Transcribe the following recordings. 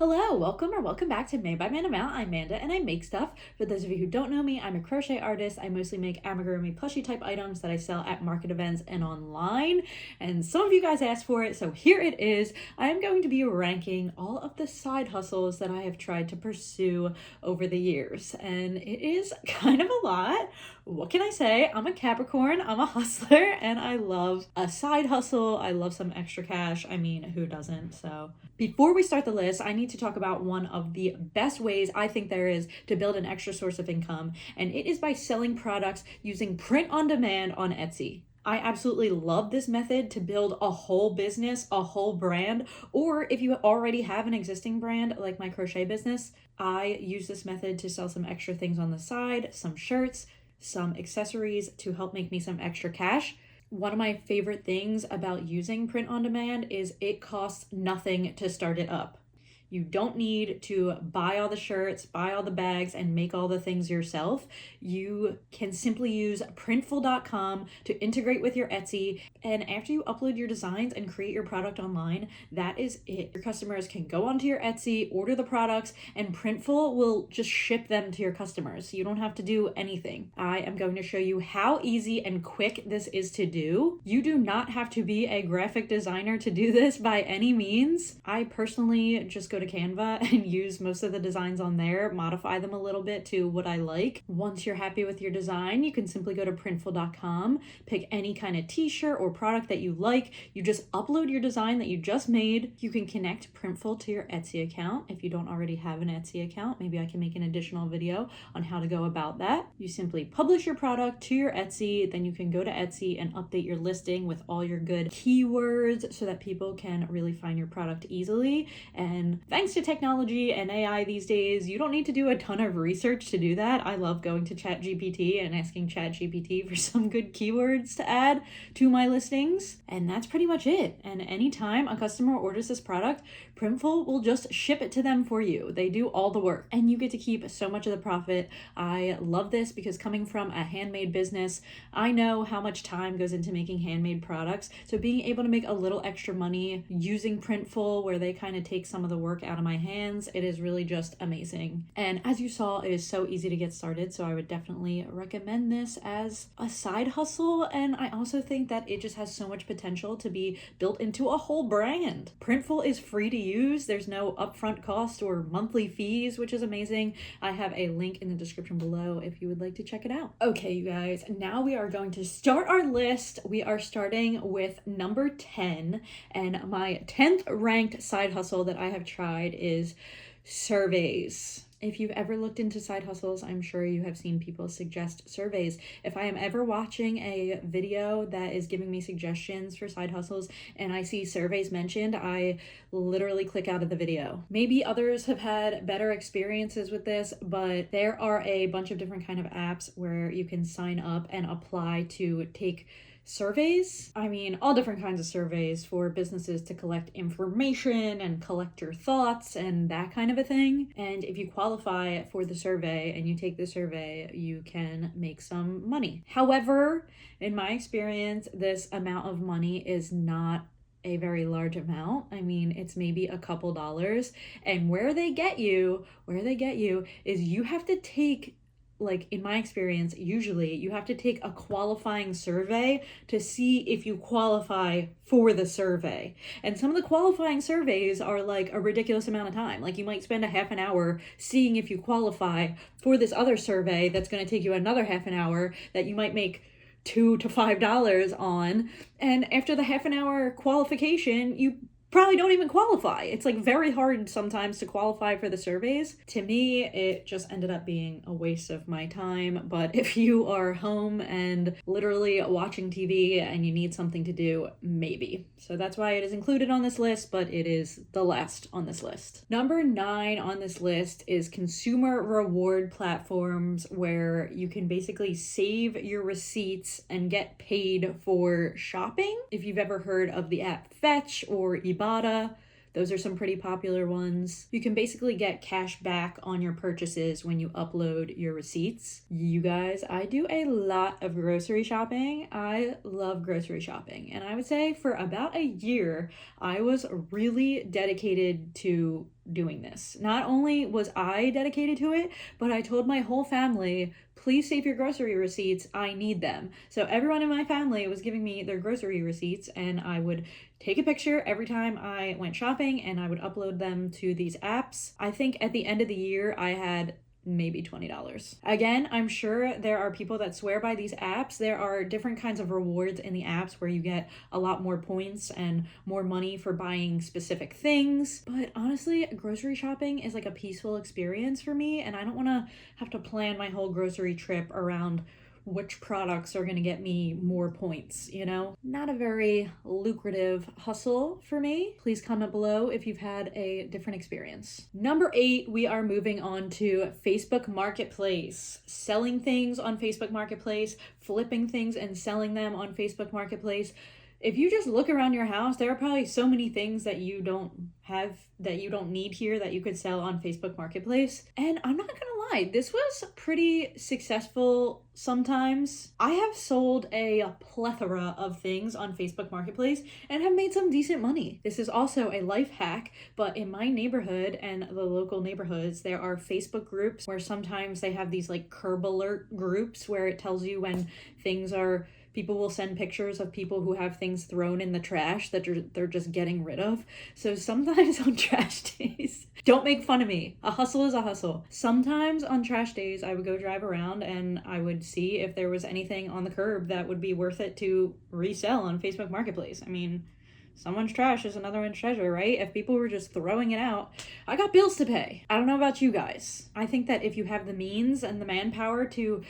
Hello, welcome back to Made by Amanda Mount. I'm Amanda and I make stuff. For those of you who don't know me, I'm a crochet artist. I mostly make amigurumi plushie type items that I sell at market events and online. And some of you guys asked for it, so here it is. I am going to be ranking all of the side hustles that I have tried to pursue over the years. And it is kind of a lot. What can I say? I'm a Capricorn, I'm a hustler, and I love a side hustle. I love some extra cash. I mean, who doesn't? So before we start the list, I need to talk about one of the best ways I think there is to build an extra source of income, and it is by selling products using print on demand on Etsy. I absolutely love this method to build a whole business, a whole brand, or if you already have an existing brand like my crochet business, I use this method to sell some extra things on the side, some shirts, some accessories to help make me some extra cash. One of my favorite things about using print on demand is it costs nothing to start it up. You don't need to buy all the shirts, buy all the bags, and make all the things yourself. You can simply use Printful.com to integrate with your Etsy. And after you upload your designs and create your product online, that is it. Your customers can go onto your Etsy, order the products, and Printful will just ship them to your customers. You don't have to do anything. I am going to show you how easy and quick this is to do. You do not have to be a graphic designer to do this by any means. I personally just go to Canva and use most of the designs on there, modify them a little bit to what I like. Once you're happy with your design, you can simply go to Printful.com, pick any kind of t-shirt or product that you like. You just upload your design that you just made. You can connect Printful to your Etsy account. If you don't already have an Etsy account, maybe I can make an additional video on how to go about that. You simply publish your product to your Etsy, then you can go to Etsy and update your listing with all your good keywords so that people can really find your product easily. And thanks to technology and AI these days, you don't need to do a ton of research to do that. I love going to ChatGPT and asking ChatGPT for some good keywords to add to my listings. And that's pretty much it. And anytime a customer orders this product, Printful will just ship it to them for you. They do all the work and you get to keep so much of the profit. I love this because coming from a handmade business, I know how much time goes into making handmade products. So being able to make a little extra money using Printful, where they kind of take some of the work out of my hands, it is really just amazing. And as you saw, it is so easy to get started, so I would definitely recommend this as a side hustle. And I also think that it just has so much potential to be built into a whole brand. Printful is free to use. There's no upfront cost or monthly fees, which is amazing. I have a link in the description below if you would like to check it out. Okay, you guys, now we are going to start our list. We are starting with number 10, and my 10th ranked side hustle that I have tried is surveys. If you've ever looked into side hustles, I'm sure you have seen people suggest surveys. If I am ever watching a video that is giving me suggestions for side hustles and I see surveys mentioned, I literally click out of the video. Maybe others have had better experiences with this, but there are a bunch of different kind of apps where you can sign up and apply to take surveys. I mean, all different kinds of surveys for businesses to collect information and collect your thoughts and that kind of a thing. And if you qualify for the survey and you take the survey, you can make some money. However, in my experience, this amount of money is not a very large amount. I mean, it's maybe a couple dollars. And where they get you is you have to take, like in my experience, usually you have to take a qualifying survey to see if you qualify for the survey. And some of the qualifying surveys are like a ridiculous amount of time. Like you might spend a half an hour seeing if you qualify for this other survey that's going to take you another half an hour that you might make $2 to $5 on. And after the half an hour qualification, you probably don't even qualify. It's like very hard sometimes to qualify for the surveys. To me, it just ended up being a waste of my time. But if you are home and literally watching TV and you need something to do, maybe. So that's why it is included on this list, but it is the last on this list. Number 9 on this list is consumer reward platforms, where you can basically save your receipts and get paid for shopping. If you've ever heard of the app Fetch or Ibotta, those are some pretty popular ones. You can basically get cash back on your purchases when you upload your receipts. You guys, I do a lot of grocery shopping. I love grocery shopping. And I would say for about a year, I was really dedicated to doing this. Not only was I dedicated to it, but I told my whole family, please save your grocery receipts. I need them. So everyone in my family was giving me their grocery receipts, and I would take a picture every time I went shopping and I would upload them to these apps. I think at the end of the year, I had maybe $20. Again, I'm sure there are people that swear by these apps. There are different kinds of rewards in the apps where you get a lot more points and more money for buying specific things. But honestly, grocery shopping is like a peaceful experience for me, and I don't want to have to plan my whole grocery trip around which products are going to get me more points, you know? Not a very lucrative hustle for me. Please comment below if you've had a different experience. Number 8, we are moving on to Facebook Marketplace. Selling things on Facebook Marketplace, flipping things and selling them on Facebook Marketplace. If you just look around your house, there are probably so many things that you don't have, that you don't need here, that you could sell on Facebook Marketplace. And I'm not gonna lie, this was pretty successful sometimes. I have sold a plethora of things on Facebook Marketplace and have made some decent money. This is also a life hack, but in my neighborhood and the local neighborhoods, there are Facebook groups where sometimes they have these like curb alert groups where it tells you when things are, people will send pictures of people who have things thrown in the trash that they're just getting rid of. So sometimes on trash days, don't make fun of me. A hustle is a hustle. Sometimes on trash days, I would go drive around and I would see if there was anything on the curb that would be worth it to resell on Facebook Marketplace. I mean, someone's trash is another one's treasure, right? If people were just throwing it out, I got bills to pay. I don't know about you guys. I think that if you have the means and the manpower to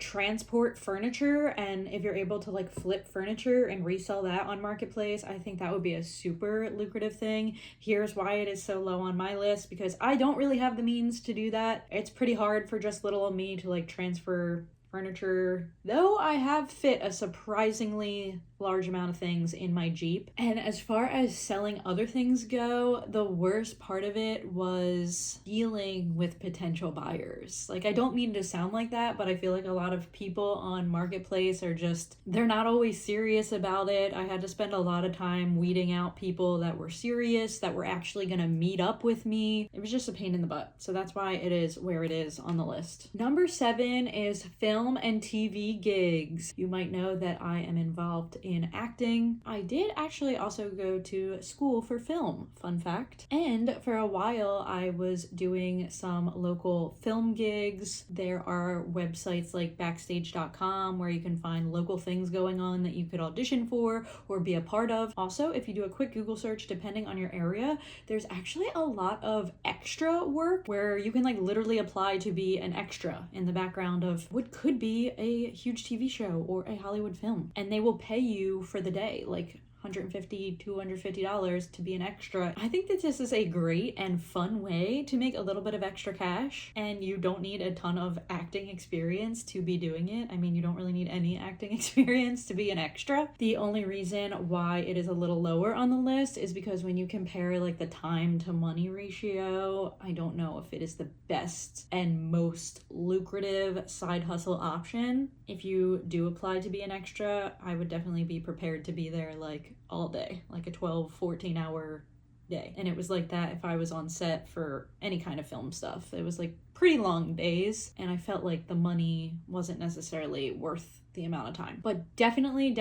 transport furniture, and if you're able to like flip furniture and resell that on Marketplace, I think that would be a super lucrative thing. Here's why it is so low on my list, because I don't really have the means to do that. It's pretty hard for just little old me to like transfer furniture, though I have fit a surprisingly large amount of things in my Jeep. And as far as selling other things go, the worst part of it was dealing with potential buyers. Like, I don't mean to sound like that, but I feel like a lot of people on Marketplace are just, they're not always serious about it. I had to spend a lot of time weeding out people that were serious, that were actually gonna meet up with me. It was just a pain in the butt. So that's why it is where it is on the list. Number 7 is film and TV gigs. You might know that I am involved in acting. I did actually also go to school for film, fun fact. And for a while I was doing some local film gigs. There are websites like backstage.com where you can find local things going on that you could audition for or be a part of. Also, if you do a quick Google search, depending on your area, there's actually a lot of extra work where you can like literally apply to be an extra in the background of what could be a huge TV show or a Hollywood film, and they will pay you for the day, like $150, $250 to be an extra. I think that this is a great and fun way to make a little bit of extra cash, and you don't need a ton of acting experience to be doing it. I mean, you don't really need any acting experience to be an extra. The only reason why it is a little lower on the list is because when you compare like the time to money ratio, I don't know if it is the best and most lucrative side hustle option. If you do apply to be an extra, I would definitely be prepared to be there like all day, like a 12-14 hour day. And it was like that if I was on set for any kind of film stuff. It was like pretty long days, and I felt like the money wasn't necessarily worth the amount of time. But definitely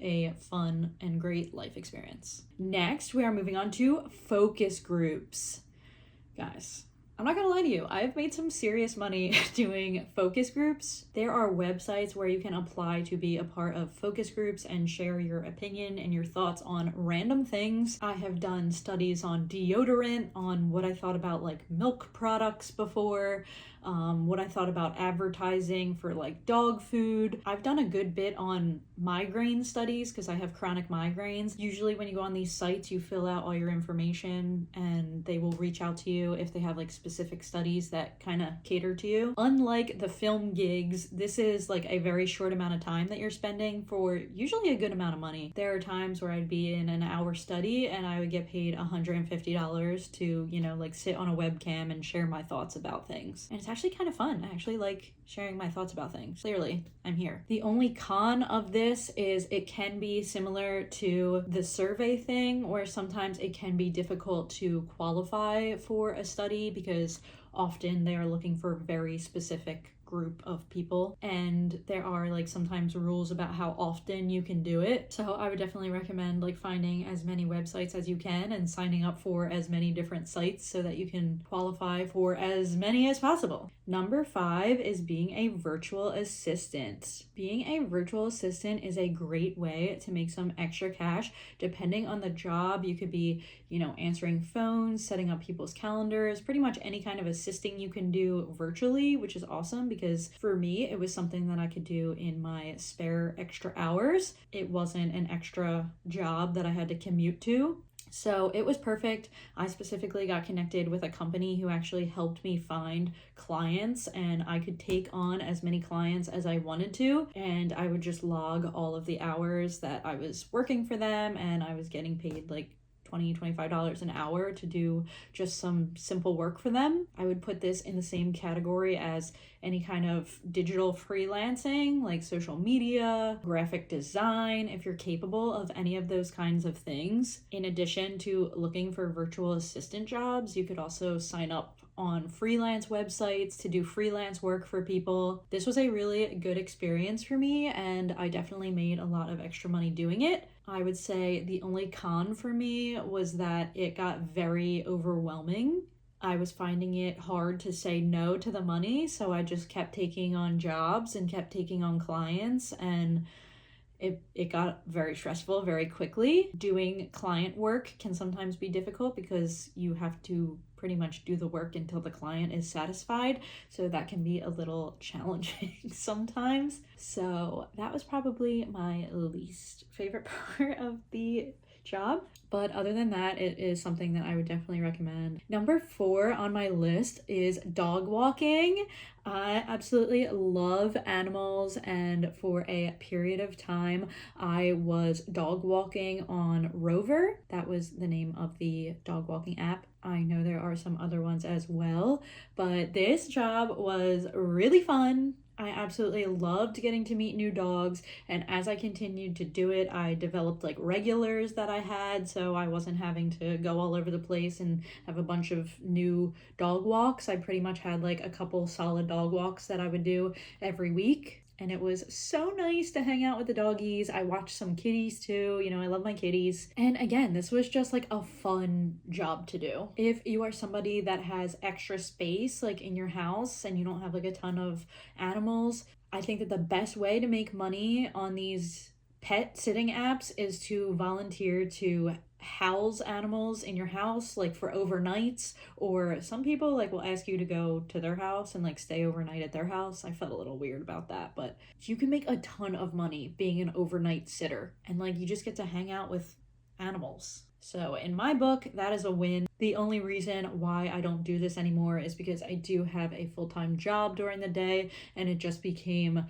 a fun and great life experience. Next, we are moving on to focus groups. Guys, I'm not gonna lie to you, I've made some serious money doing focus groups. There are websites where you can apply to be a part of focus groups and share your opinion and your thoughts on random things. I have done studies on deodorant, on what I thought about like milk products before, what I thought about advertising for like dog food. I've done a good bit on migraine studies because I have chronic migraines. Usually when you go on these sites, you fill out all your information and they will reach out to you if they have like specific studies that kind of cater to you. Unlike the film gigs, this is like a very short amount of time that you're spending for usually a good amount of money. There are times where I'd be in an hour study and I would get paid $150 to, you know, like sit on a webcam and share my thoughts about things. And it's actually kind of fun. I actually like sharing my thoughts about things. Clearly, I'm here. The only con of this this is it can be similar to the survey thing, where sometimes it can be difficult to qualify for a study because often they are looking for very specific group of people, and there are like sometimes rules about how often you can do it. So I would definitely recommend like finding as many websites as you can and signing up for as many different sites so that you can qualify for as many as possible. Number 5 is being a virtual assistant. Being a virtual assistant is a great way to make some extra cash. Depending on the job, you could be, answering phones, setting up people's calendars, pretty much any kind of assisting you can do virtually, which is awesome because for me, it was something that I could do in my spare extra hours. It wasn't an extra job that I had to commute to. So it was perfect. I specifically got connected with a company who actually helped me find clients, and I could take on as many clients as I wanted to, and I would just log all of the hours that I was working for them, and I was getting paid like $25 an hour to do just some simple work for them. I would put this in the same category as any kind of digital freelancing, like social media, graphic design, if you're capable of any of those kinds of things. In addition to looking for virtual assistant jobs, you could also sign up on freelance websites to do freelance work for people. This was a really good experience for me, and I definitely made a lot of extra money doing it. I would say the only con for me was that it got very overwhelming. I was finding it hard to say no to the money, so I just kept taking on jobs and kept taking on clients, and it got very stressful very quickly. Doing client work can sometimes be difficult because you have to pretty much do the work until the client is satisfied, so that can be a little challenging sometimes. So that was probably my least favorite part of the job, but other than that, it is something that I would definitely recommend. Number 4 on my list is dog walking. I absolutely love animals, and for a period of time I was dog walking on Rover. That was the name of the dog walking app. I know there are some other ones as well, but this job was really fun. I absolutely loved getting to meet new dogs, and as I continued to do it, I developed like regulars that I had, so I wasn't having to go all over the place and have a bunch of new dog walks. I pretty much had like a couple solid dog walks that I would do every week. And it was so nice to hang out with the doggies. I watched some kitties too. I love my kitties. And again, this was just like a fun job to do. If you are somebody that has extra space like in your house and you don't have like a ton of animals, I think that the best way to make money on these pet sitting apps is to volunteer to house animals in your house, like for overnights, or some people like will ask you to go to their house and like stay overnight at their house. I felt a little weird about that, but you can make a ton of money being an overnight sitter, and like you just get to hang out with animals. So in my book, that is a win. The only reason why I don't do this anymore is because I do have a full-time job during the day, and it just became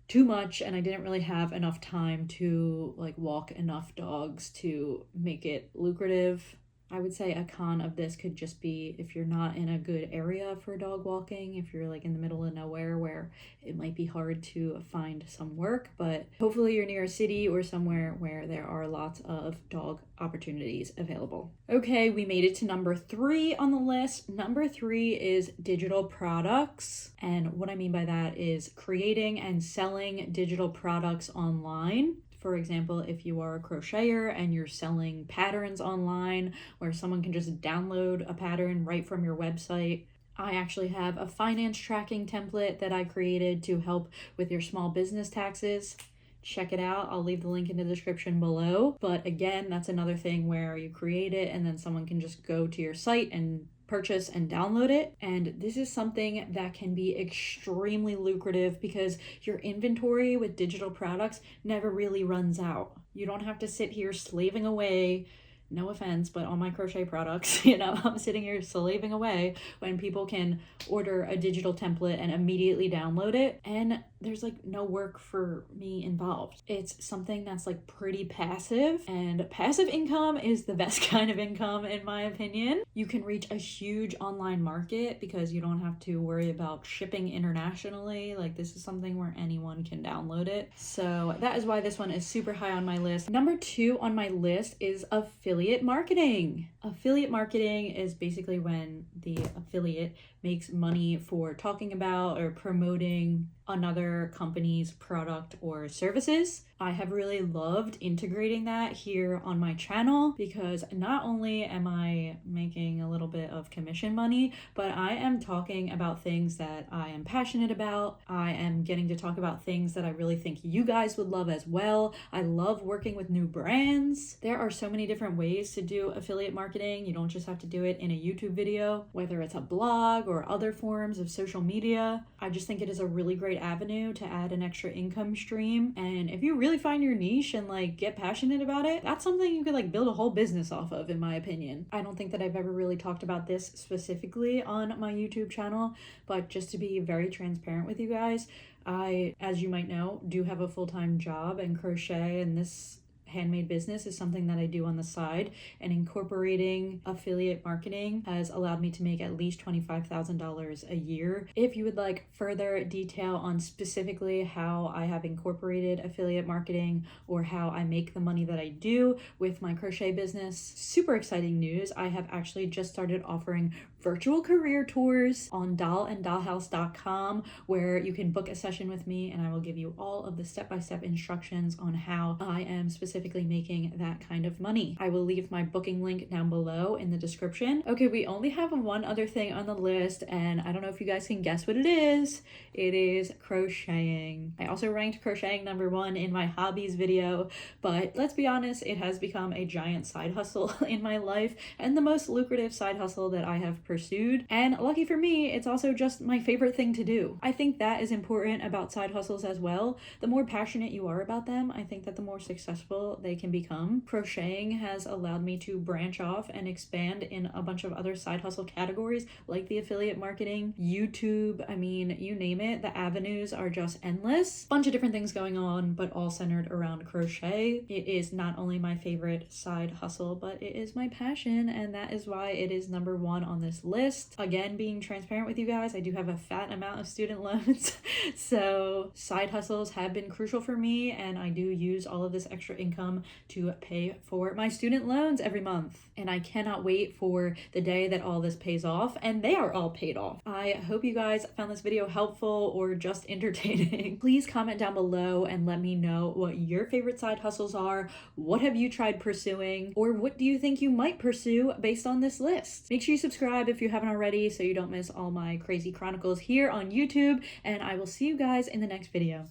too much, and I didn't really have enough time to like walk enough dogs to make it lucrative. I would say a con of this could just be if you're not in a good area for dog walking, if you're like in the middle of nowhere where it might be hard to find some work, but hopefully you're near a city or somewhere where there are lots of dog opportunities available. Okay, we made it to number 3 on the list. Number 3 is digital products. And what I mean by that is creating and selling digital products online. For example, if you are a crocheter and you're selling patterns online where someone can just download a pattern right from your website. I actually have a finance tracking template that I created to help with your small business taxes. Check it out. I'll leave the link in the description below. But again, that's another thing where you create it and then someone can just go to your site and purchase and download it. And this is something that can be extremely lucrative because your inventory with digital products never really runs out. You don't have to sit here slaving away no offense, but on my crochet products, you know, I'm sitting here slaving away when people can order a digital template and immediately download it, and there's like no work for me involved. It's something that's like pretty passive, and passive income is the best kind of income in my opinion. You can reach a huge online market because you don't have to worry about shipping internationally. Like, this is something where anyone can download it. So that is why this one is super high on my list. Number 2 on my list is affiliate marketing. Affiliate marketing is basically when the affiliate makes money for talking about or promoting another company's product or services. I have really loved integrating that here on my channel because not only am I making a little bit of commission money, but I am talking about things that I am passionate about. I am getting to talk about things that I really think you guys would love as well. I love working with new brands. There are so many different ways to do affiliate marketing. You don't just have to do it in a YouTube video, whether it's a blog or other forms of social media. I just think it is a really great avenue to add an extra income stream. And if you really find your niche and like get passionate about it, that's something you could like build a whole business off of, in my opinion. I don't think that I've ever really talked about this specifically on my YouTube channel, but just to be very transparent with you guys, I, as you might know, do have a full-time job, and crochet and this handmade business is something that I do on the side, and incorporating affiliate marketing has allowed me to make at least $25,000 a year. If you would like further detail on specifically how I have incorporated affiliate marketing or how I make the money that I do with my crochet business, super exciting news. I have actually just started offering virtual career tours on dollanddollhouse.com, where you can book a session with me and I will give you all of the step-by-step instructions on how I am specifically making that kind of money. I will leave my booking link down below in the description. Okay, we only have one other thing on the list, and I don't know if you guys can guess what it is. It is crocheting. I also ranked crocheting number 1 in my hobbies video, but let's be honest, it has become a giant side hustle in my life and the most lucrative side hustle that I have pursued. And lucky for me, it's also just my favorite thing to do. I think that is important about side hustles as well. The more passionate you are about them, I think that the more successful they can become. Crocheting has allowed me to branch off and expand in a bunch of other side hustle categories like the affiliate marketing, YouTube, I mean, you name it, the avenues are just endless. Bunch of different things going on, but all centered around crochet. It is not only my favorite side hustle, but it is my passion, and that is why it is number 1 on this list. Again, being transparent with you guys, I do have a fat amount of student loans, so side hustles have been crucial for me, and I do use all of this extra income to pay for my student loans every month. And I cannot wait for the day that all this pays off, and they are all paid off. I hope you guys found this video helpful or just entertaining. Please comment down below and let me know what your favorite side hustles are. What have you tried pursuing, or what do you think you might pursue based on this list? Make sure you subscribe if you haven't already so you don't miss all my crazy chronicles here on YouTube, and I will see you guys in the next video.